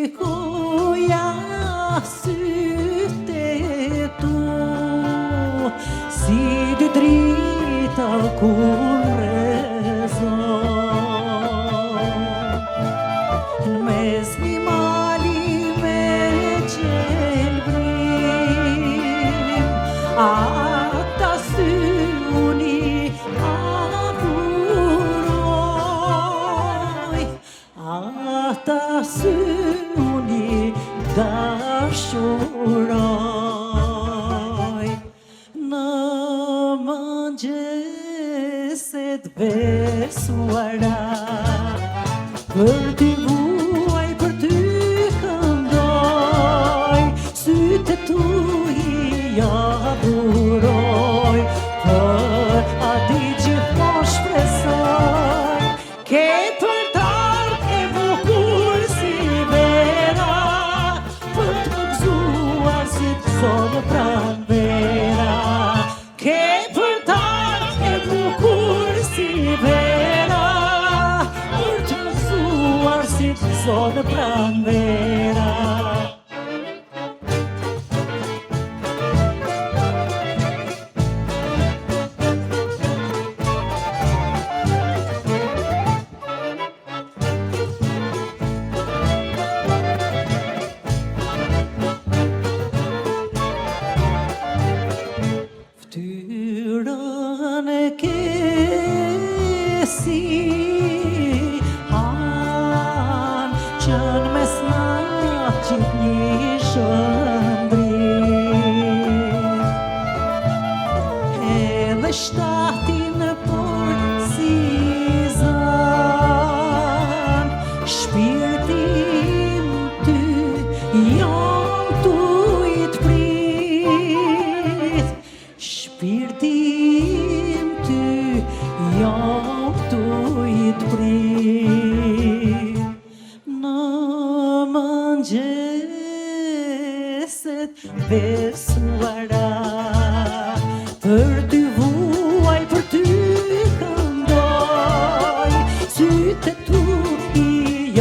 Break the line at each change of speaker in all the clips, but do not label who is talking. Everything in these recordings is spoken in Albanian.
shikoja sytë e tu, si dy drita kur rezon. Në mes një mali me gjelbrim, ata sy uni adhuroj, ata sy uni dashuroj. Në mëngjeset besuara, për ty vuaj, për ty këndoj, sytë tu I adhuroj, për ati gjithmonë shpresoj, ke për t'ardhur e bukur si vera, për të më gëzuar si të zonë pranvera, ke për t'ardhur e bukur si vera, për të më gëzuar si të zonë pranvera. Ftyrën e ke si han, që në mesnat qit një shëndrim, edhe shtatin për si zan, shpirtim ty jam tu I t'prit, shpirtim ty jam tu I t'prit. Në mëngjeset besuara, për ty vuaj, për ty këndoj, sytë tu I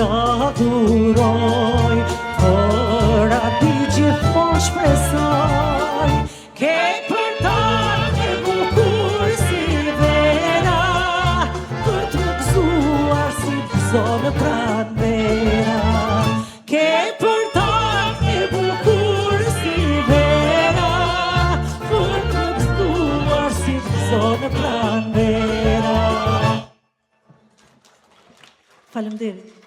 adhuroj, për ati gjithmonë shpresoj, ke për t'ardhur e bukur si vera, për të më gëzuar si të zonë pranvera, ke për t'ardhur e bukur si vera, për të më gëzuar si të zonë pranvera. Faleminderit.